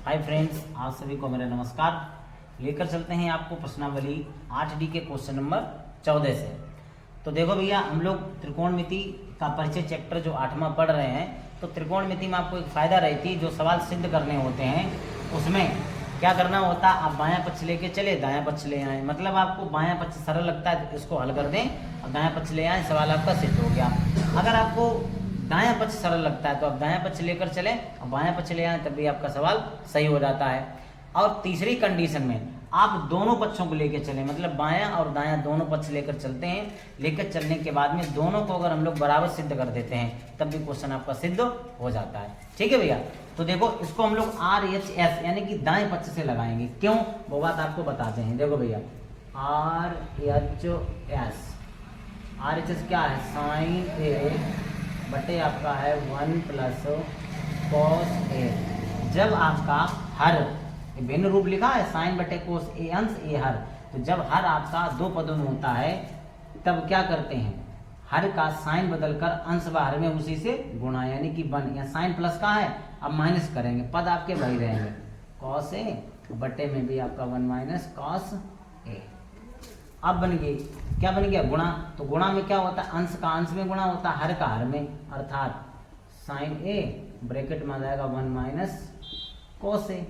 Hi friends, आप सभी को मेरा नमस्कार। लेकर चलते हैं आपको प्रश्नावली 8D के क्वेश्चन नंबर 14 से। तो देखो भैया, हम लोग त्रिकोणमिति का परिचय चैप्टर जो 8वां पढ़ रहे हैं। तो त्रिकोणमिति में आपको एक फ़ायदा रहती, जो सवाल सिद्ध करने होते हैं उसमें क्या करना होता है, आप बायां पक्ष लेके चले, दायां पक्ष ले आए। मतलब आपको बायां पक्ष सरल लगता है तो इसको हल कर दें और दायां पक्ष ले आए, सवाल आपका सिद्ध हो गया। अगर आपको दायां पक्ष सरल लगता है तो आप दायां पक्ष लेकर चलें और बायां पक्ष ले आए, तब भी आपका सवाल सही हो जाता है। और तीसरी कंडीशन में आप दोनों पक्षों को लेकर चलें, मतलब बायां और दायां दोनों पक्ष लेकर चलते हैं। लेकर चलने के बाद में दोनों को अगर हम लोग बराबर सिद्ध कर देते हैं तब भी क्वेश्चन आपका सिद्ध हो जाता है। ठीक है भैया, तो देखो इसको हम लोग RHS यानी कि दाएं पक्ष से लगाएंगे। क्यों, वो बात आपको बताते हैं। देखो भैया, RHS क्या है, साइन ए बटे आपका है 1 प्लस कॉस ए। जब आपका हर भिन्न रूप लिखा है, साइन बटे कोस ए अंश ए हर, तो जब हर आपका दो पदों में होता है तब क्या करते हैं, हर का साइन बदलकर अंश व हर में उसी से गुणा, यानी कि बन, या साइन प्लस का है अब माइनस करेंगे, पद आपके वही रहेंगे। कॉस ए बटे में भी आपका 1 माइनस कॉस ए। अब बन गई, क्या बन गया, गुणा। तो गुणा में क्या होता है, अंश का अंश में गुणा होता है, हर का हर में, अर्थात साइन ए ब्रैकेट में आ जाएगा 1 माइनस कॉस ए।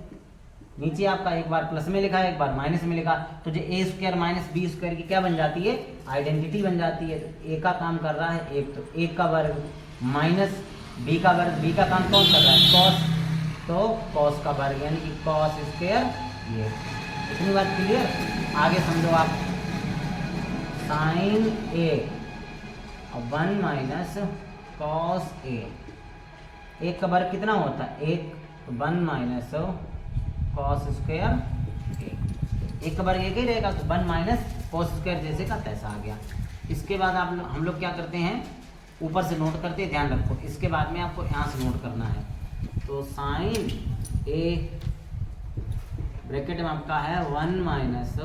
नीचे आपका एक बार प्लस में लिखा है, एक बार माइनस में लिखा, तो जो ए स्क्वायर माइनस बी स्क्वायर की क्या बन जाती है, आइडेंटिटी बन जाती है। ए का काम कर रहा है एक, तो एक का वर्ग माइनस बी का वर्ग, बी का काम कौन कर रहा है, कॉस, तो कॉस का वर्ग यानी कि कॉस स्क्वायर ये। इतनी बात क्लियर। आगे समझो आप, साइन ए और 1 माइनस कॉस ए, एक का वर्ग कितना होता है, एक, तो 1 माइनस कॉस स्क्वायर ए, एक का वर्ग एक ही रहेगा, तो 1 माइनस कॉस स्क्वायर जैसे का तैसा आ गया। इसके बाद हम लोग क्या करते हैं, ऊपर से नोट करते हैं, ध्यान रखो। इसके बाद में आपको यहाँ से नोट करना है, तो साइन ए ब्रैकेट में आपका है 1 माइनस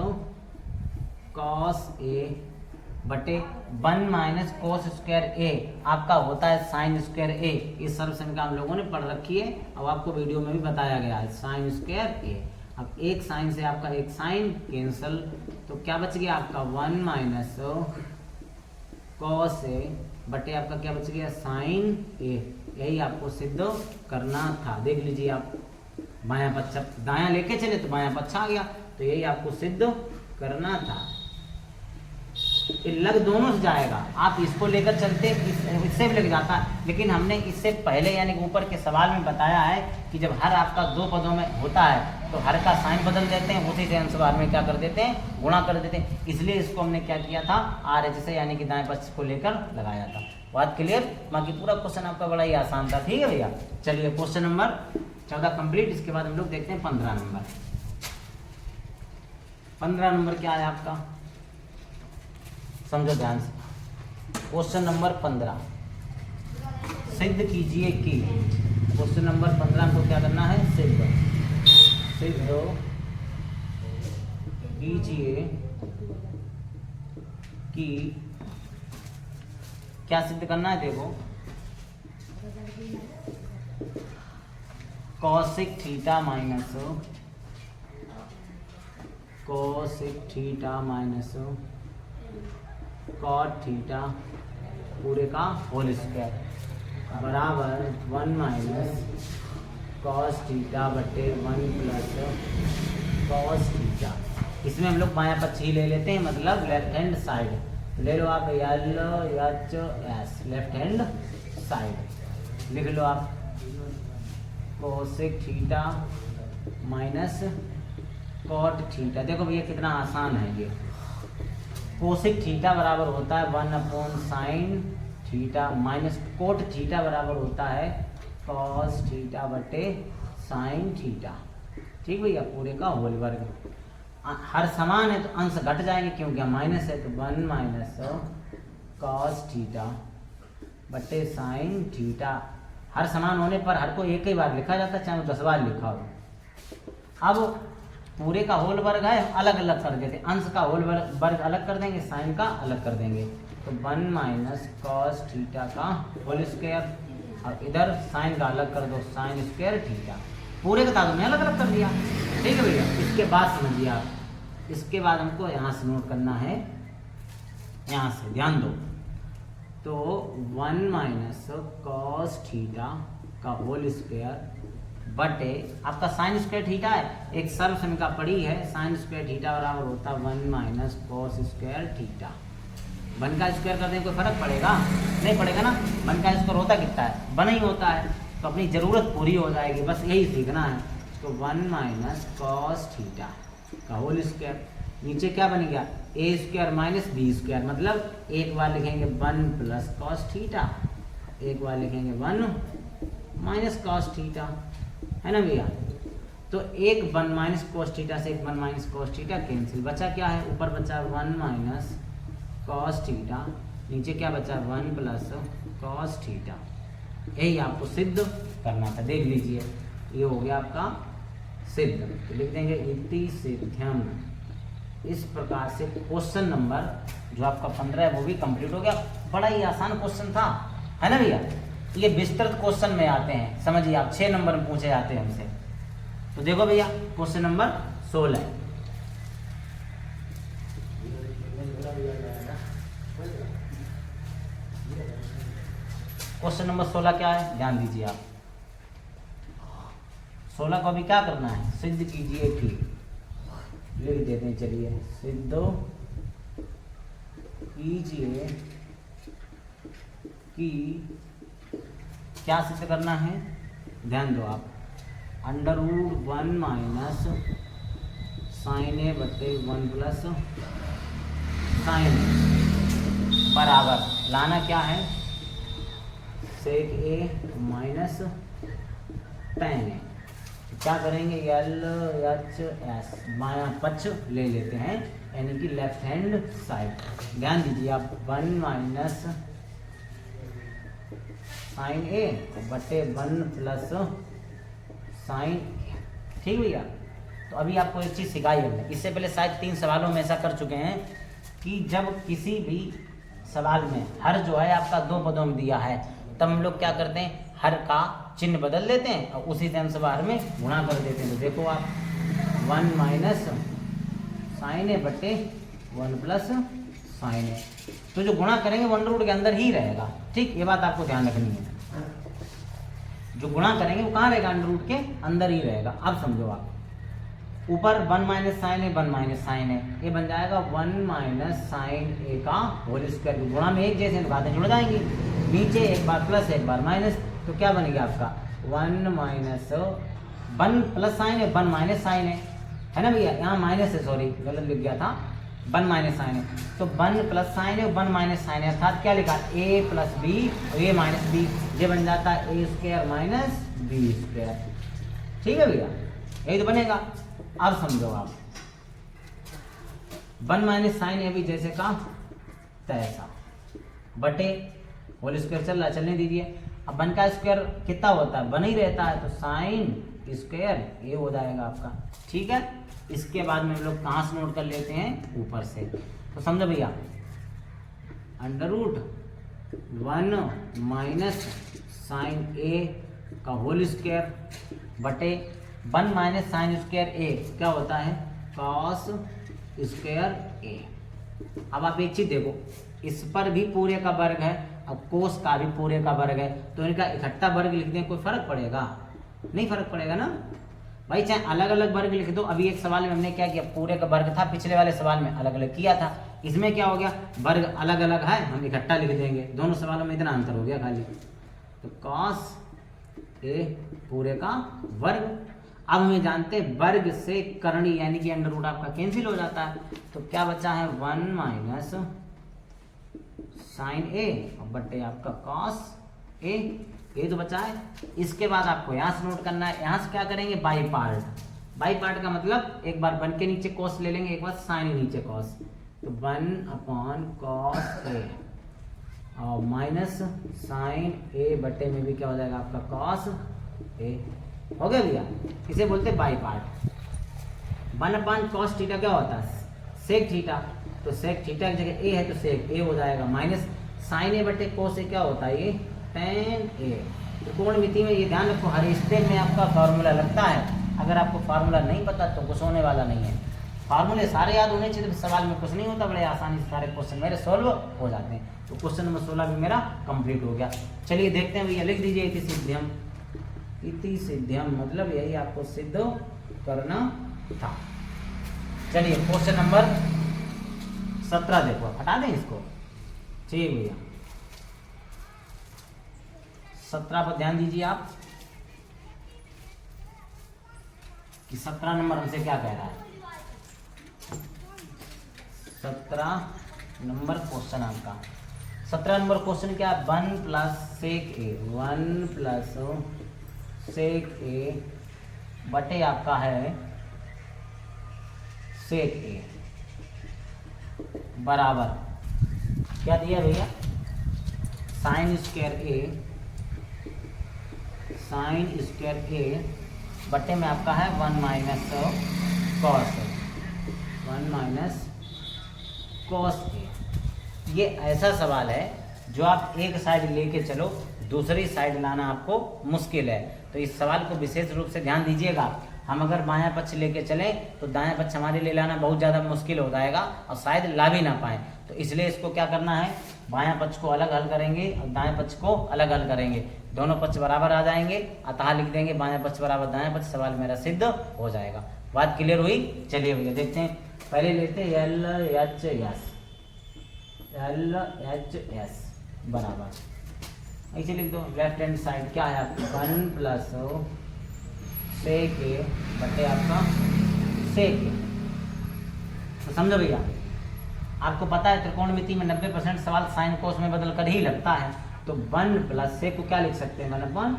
कॉस ए बटे 1 माइनस कोस स्क्वायर ए, आपका होता है साइन स्क्वायर ए। इस सर्व संख्या हम लोगों ने पढ़ रखी है और आपको वीडियो में भी बताया गया है, साइन स्क्वायर ए। अब एक साइन से आपका एक साइन कैंसल, तो क्या बच गया आपका 1 माइनस कॉस ए बटे आपका क्या बच गया, साइन ए। यही आपको सिद्ध करना था। देख लीजिए आप, बायां पक्ष दायां लेके चले तो बायां पक्ष आ गया, तो यही आपको सिद्ध करना था। लग दोनों से जाएगा, आप इसको लेकर चलते इससे भी लग जाता, लेकिन हमने इससे पहले यानी ऊपर के सवाल में बताया है कि जब हर आपका दो पदों में होता है तो हर का साइन बदल देते हैं, उसी से अंशवार में क्या कर देते हैं, गुणा कर देते हैं। इसलिए इसको हमने क्या किया था, RH से यानी कि दाएं पक्ष को लेकर लगाया था। बात क्लियर। बाकी पूरा क्वेश्चन आपका बड़ा ही आसान था। ठीक है भैया, चलिए क्वेश्चन नंबर 14 कंप्लीट। इसके बाद हम लोग देखते हैं 15 नंबर। 15 नंबर क्या है आपका, समझो ध्यान से। क्वेश्चन नंबर 15, सिद्ध कीजिए कि, क्वेश्चन नंबर 15 को क्या करना है, सिद्ध कीजिए कि, क्या सिद्ध करना है, देखो cosec theta minus cot theta पूरे का होल स्क्वायर बराबर 1 माइनस कॉस थीटा बटे 1 प्लस कॉस थीटा। इसमें हम लोग बायां पक्ष ही ले लेते हैं, मतलब लेफ्ट हैंड साइड ले लो आप, LHS लेफ्ट हैंड साइड लिख लो आप, cosec theta minus cot theta. देखो भैया कितना आसान है ये। कोसेक थीटा बराबर होता है 1 upon sine theta minus cot theta बराबर होता है कॉस थीटा बटे साइन थीटा। ठीक भैया, पूरे का होल वर्ग। हर समान है तो अंश घट जाएंगे, क्योंकि माइनस है, तो 1 माइनस कॉस थीटा बटे साइन थीटा। हर समान होने पर हर को एक ही बार लिखा जाता है, चाहे वो 10 बार लिखा हो। अब पूरे का होल वर्ग है, अलग अलग कर देते, अंश का होल वर्ग अलग कर देंगे, साइन का अलग कर देंगे, तो 1 माइनस कॉस थीटा का होल स्क्वायर, और इधर साइन का अलग कर दो, साइन स्क्वायर थीटा। पूरे का ताज़ में अलग अलग कर दिया। ठीक है भैया, इसके बाद समझिए आप, इसके बाद हमको यहाँ से नोट करना है, यहाँ से ध्यान दो। तो 1 माइनस कॉस थीटा का होल स्क्वायर बटे आपका साइन स्क्वायर थीटा है, एक सर्व समीका पड़ी है, साइन स्क्वायर थीटा बराबर होता है 1 माइनस कॉस स्क्वायर थीटा। 1 का स्क्वायर करते हैं कोई फर्क पड़ेगा? नहीं पड़ेगा ना। 1 का स्क्वायर होता कितना है? 1 ही होता है, तो अपनी ज़रूरत पूरी हो जाएगी, बस यही सीखना है। तो 1 माइनस कॉस थीटा का होल स्क्वायर, नीचे क्या बन गया? ए स्क्वायर माइनस बी स्क्वायर, मतलब एक बार लिखेंगे 1 प्लस कॉस थीटा, एक बार लिखेंगे 1 माइनस कॉस थीटा, है ना भैया। तो एक 1 माइनस कॉस थीटा से एक 1 माइनस कॉस थीटा कैंसिल, बचा क्या है? ऊपर बचा 1 माइनस कॉस थीटा, नीचे क्या बचा? 1 प्लस कॉस थीटा। यही आपको सिद्ध करना था, देख लीजिए ये हो गया आपका सिद्ध। तो लिख देंगे इति सिद्ध्यम। इस प्रकार से क्वेश्चन नंबर जो आपका 15 है वो भी कंप्लीट हो गया। बड़ा ही आसान क्वेश्चन था, है ना भैया। ये विस्तृत क्वेश्चन में आते हैं, समझिए आप 6 नंबर में पूछे जाते हैं हमसे। तो देखो भैया क्वेश्चन नंबर 16, क्वेश्चन नंबर 16 क्या है, ध्यान दीजिए आप। 16 को अभी क्या करना है? सिद्ध कीजिए कि, लिख देते हैं, चलिए सिद्ध कीजिए कि क्या सिद्ध करना है, ध्यान दो आप। √1 माइनस साइन ए बटे 1 प्लस साइन ए बराबर लाना क्या है? सेक ए माइनस टेन ए। क्या करेंगे? LHS बायां पक्ष ले लेते हैं, यानी कि लेफ्ट हैंड साइड। ध्यान दीजिए आप, 1 माइनस साइन ए बटे 1 प्लस साइन ए। ठीक भैया। तो अभी आपको एक चीज़ सिखाई हमने, इससे पहले शायद 3 सवालों में ऐसा कर चुके हैं कि जब किसी भी सवाल में हर जो है आपका 2 पदों में दिया है, तब हम लोग क्या करते हैं? हर का चिन्ह बदल देते हैं और उसी से हम सब बाहर में गुणा कर देते हैं। तो देखो आप 1 माइनस साइन ए बटे 1 प्लस साइन ए, तो जो गुणा करेंगे 1 रूट के अंदर ही रहेगा। ठीक, ये बात आपको ध्यान रखनी है। जो गुणा करेंगे वो कहाँ रहेगा? अंडर रूट के अंदर ही रहेगा। अब समझो आप, ऊपर 1 माइनस साइन ए 1 माइनस साइन ए, ये बन जाएगा 1 माइनस साइन ए का होल स्क्वायर। गुणा में एक जैसे बातें जुड़ जाएंगी, नीचे एक बार प्लस एक बार माइनस, तो क्या बनेगा आपका? 1 माइनस 1 प्लस साइन है 1 माइनस साइन है ना भैया। यहाँ माइनस है, सॉरी गलत लिख गया था, 1 माइनस साइन है। तो 1 प्लस साइन है 1 माइनस साइन है, अर्थात क्या लिखा? a प्लस बी और a माइनस बी, ये बन जाता है a square minus b square. ठीक है भैया, यही तो बनेगा। अब समझो आप, 1 माइनस साइन ए भी जैसे का तैसा बटे होल स्क्वायर चल रहा है, चलने दीजिए। अब 1 का स्क्वायर कितना होता है? 1 ही रहता है, तो साइन स्क्वायर ए हो जाएगा आपका। ठीक है, इसके बाद में हम लोग कहाँ से नोट कर लेते हैं? ऊपर से। तो समझो भैया, √1 माइनस साइन ए का होल स्क्वायर बटे 1 माइनस साइन स्क्वायर ए क्या होता है? कॉस स्क्वायर ए। अब आप एक चीज देखो, इस पर भी पूरे का वर्ग है, अब कोस का भी पूरे का वर्ग है, तो इनका इकट्ठा वर्ग लिख दें, कोई फर्क पड़ेगा? नहीं फर्क पड़ेगा ना भाई, चाहे अलग अलग वर्ग लिख दो। अभी एक सवाल में हमने क्या किया? पूरे का वर्ग था, पिछले वाले सवाल में अलग अलग किया था। इसमें क्या हो गया? वर्ग अलग अलग है, हम इकट्ठा लिख देंगे। दोनों सवालों में इतना अंतर हो गया खाली। तो कॉस ए पूरे का वर्ग। अब हमें जानते हैं वर्ग से करणी यानी कि अंडर रूट आपका कैंसिल हो जाता है, तो क्या बचा है? 1 माइनस साइन ए बटे आपका कॉस ए, ये तो बचा है। इसके बाद आपको यहाँ से नोट करना है, यहाँ से क्या करेंगे? By part. बाई पार्ट का मतलब एक बार 1 के नीचे कॉस ले लेंगे, एक बार साइन नीचे कॉस, तो 1 अपॉन कॉस ए और माइनस साइन ए बटे में भी क्या हो जाएगा आपका? Cos A. हो गया भैया, इसे बोलते हैं by part. 1 upon cos theta क्या होता है? सेक थीटा, तो सेक थीटा की जगह ए है तो सेक ए हो जाएगा, माइनस साइन ए बटे कोस ए क्या होता है? ये टेन ए। त्रिकोणमिति में ये ध्यान रखो, हर स्टेप में आपका फार्मूला लगता है। अगर आपको फार्मूला नहीं पता तो कुछ होने वाला नहीं है। फार्मूले सारे याद होने चाहिए, तो सवाल में कुछ नहीं होता, बड़े आसानी से सारे क्वेश्चन मेरे सॉल्व हो जाते हैं। तो क्वेश्चन नंबर 16 भी मेरा कंप्लीट हो गया। चलिए देखते हैं भैया, लिख दीजिए इति सिद्ध्यम। इति सिद्ध्यम मतलब यही आपको सिद्ध करना था। चलिए क्वेश्चन नंबर 17 देखो, हटा दें इसको, ठीक भैया। 17 पर ध्यान दीजिए आप कि 17 नंबर हमसे क्या कह रहा है। 17 नंबर क्वेश्चन आपका, 17 नंबर क्वेश्चन क्या है, 1 प्लस सेक ए, 1 प्लस सेक ए बटे आपका है सेक ए बराबर क्या दिया भैया, साइन स्क्वायर ए, साइन स्क्वायर ए बटे में आपका है 1 minus cos, 1 minus cos A. ये ऐसा सवाल है जो आप एक साइड लेके चलो, दूसरी साइड लाना आपको मुश्किल है। तो इस सवाल को विशेष रूप से ध्यान दीजिएगा। हम अगर बायां पक्ष लेके चलें तो दायां पक्ष हमारे लिए लाना बहुत ज़्यादा मुश्किल हो जाएगा और शायद ला भी ना पाएँ। तो इसलिए इसको क्या करना है, बायां पक्ष को अलग हल करेंगे और दाएं पक्ष को अलग हल करेंगे, दोनों पक्ष बराबर आ जाएंगे, अतः लिख देंगे बायां पक्ष बराबर दायां पक्ष, सवाल मेरा सिद्ध हो जाएगा। बात क्लियर हुई। चलिए भैया देखते हैं, पहले लेते हैं L H S, L H S बराबर ऐसे लिख दो। लेफ्ट हैंड साइड क्या है आपका 1 प्लस सेक ए बटे आपका सेक ए। तो समझो भैया, आपको पता है त्रिकोणमिति में 90% सवाल साइन कोस में बदल कर ही लगता है। तो 1 प्लस सेक को क्या लिख सकते हैं, 1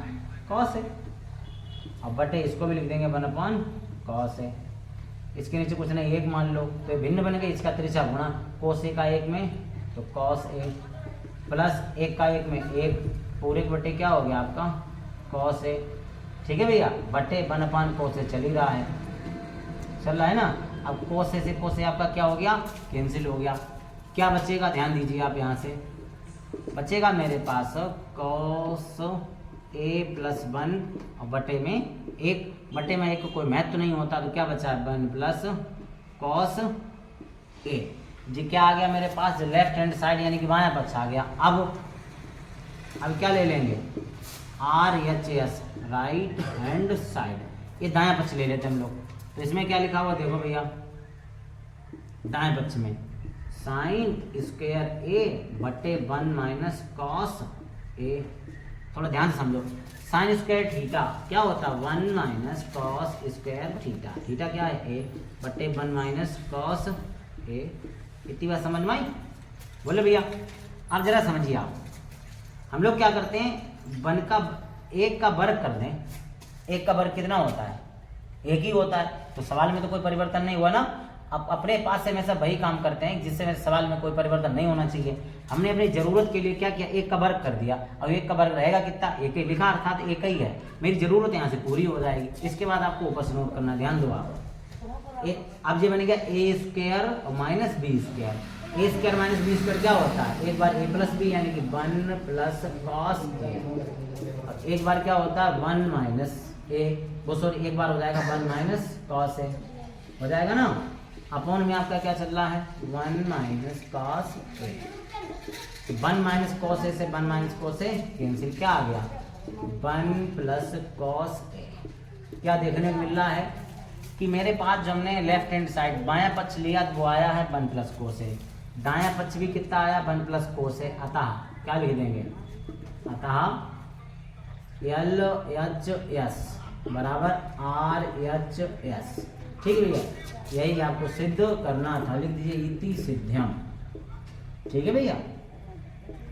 कॉस ए, और बटे इसको भी लिख देंगे 1 कॉस ए। इसके नीचे कुछ नहीं, एक मान लो तो भिन्न बनेगा, इसका त्रिज्या गुणा कोस ए का 1 में तो कॉस ए प्लस 1 का 1 में 1 पूरे बटे क्या हो गया आपका कॉस ए, ठीक है भैया, बटे 1 कोस ए चल ही रहा है, चल रहा है ना। अब कोस ए से कोस ए आपका क्या हो गया, कैंसिल हो गया। क्या बचेगा, ध्यान दीजिए आप, यहाँ से बचेगा मेरे पास कॉस ए प्लस 1 और बटे में 1, बटे में 1 को कोई महत्व नहीं होता, तो क्या बचा है 1 प्लस कॉस ए। जी क्या आ गया मेरे पास, लेफ्ट हैंड साइड यानी कि बायां पक्ष आ गया। अब क्या ले लेंगे, R H S right hand side, ये दायां पक्ष ले लेते हैं हम लोग। तो इसमें क्या लिखा हुआ देखो भैया, दाएं पक्ष में साइन स्क्वायर ए बटे 1 माइनस कॉस ए। थोड़ा ध्यान से समझो, साइन स्क्वायर थीटा क्या होता है 1 minus cos square theta, theta क्या है ए बटे 1 माइनस कॉस ए। इतनी बात समझ में आई, बोले भैया। अब जरा समझिए आप, हम लोग क्या करते हैं, 1 का वर्ग कर दें, 1 का वर्ग कितना होता है, 1 ही होता है। तो सवाल में तो कोई परिवर्तन नहीं हुआ ना। अब अपने पास से हमेशा वही काम करते हैं जिससे मेरे सवाल में कोई परिवर्तन नहीं होना चाहिए। हमने अपनी जरूरत के लिए क्या किया, 1 का वर्ग कर दिया, और 1 का वर्ग रहेगा कितना, 1 ही लिखा, अर्थात 1 ही है। मेरी जरूरत यहाँ से पूरी हो जाएगी। इसके बाद आपको ऊपर से नोट करना, ध्यान दो आप। अब ये बनेगा ए स्क्वायर और माइनस बी स्क्वायर। ए स्क्वायर माइनस बी स्क्वायर क्या होता है, एक बार ए प्लस बी यानी कि 1 प्लस कॉस ए, और एक बार क्या होता है 1 माइनस ए, वो सॉरी एक बार हो जाएगा 1 माइनस कॉस ए, हो जाएगा ना। अपॉन में आपका क्या चल रहा है 1 minus cos A. 1 minus cos A से 1 माइनस कॉस ए कैंसिल, क्या आ गया 1 प्लस कॉस ए। क्या देखने को मिल रहा है कि मेरे पास जो हमने लेफ्ट हैंड साइड बायां पक्ष लिया वो आया है 1 प्लस कोस ए, दायां पक्ष भी कितना आया 1 प्लस कोस ए। अतः क्या लिख देंगे, अतः एल एच एस बराबर आर एच एस, ठीक है भैया। यही आपको सिद्ध करना था, लिख दीजिए इति सिद्ध्यम, ठीक है भैया,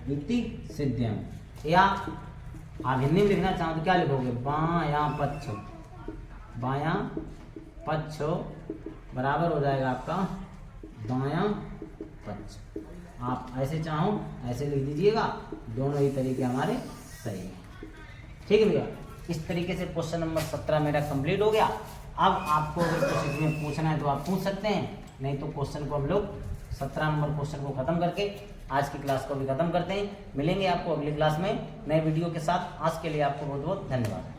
इति सिद्ध्यम। या आप हिंदी में लिखना चाहो तो क्या लिखोगे, बायां पक्ष, बायां पक्ष बराबर हो जाएगा आपका दायां पक्ष। आप ऐसे चाहो ऐसे लिख दीजिएगा, दोनों ही तरीके हमारे सही हैं, ठीक है भैया। इस तरीके से क्वेश्चन नंबर 17 मेरा कंप्लीट हो गया। अब आपको अगर कुछ इसमें पूछना है तो आप पूछ सकते हैं, नहीं तो क्वेश्चन को हम लोग 17 नंबर क्वेश्चन को खत्म करके आज की क्लास को भी खत्म करते हैं। मिलेंगे आपको अगली क्लास में नए वीडियो के साथ। आज के लिए आपको बहुत बहुत धन्यवाद।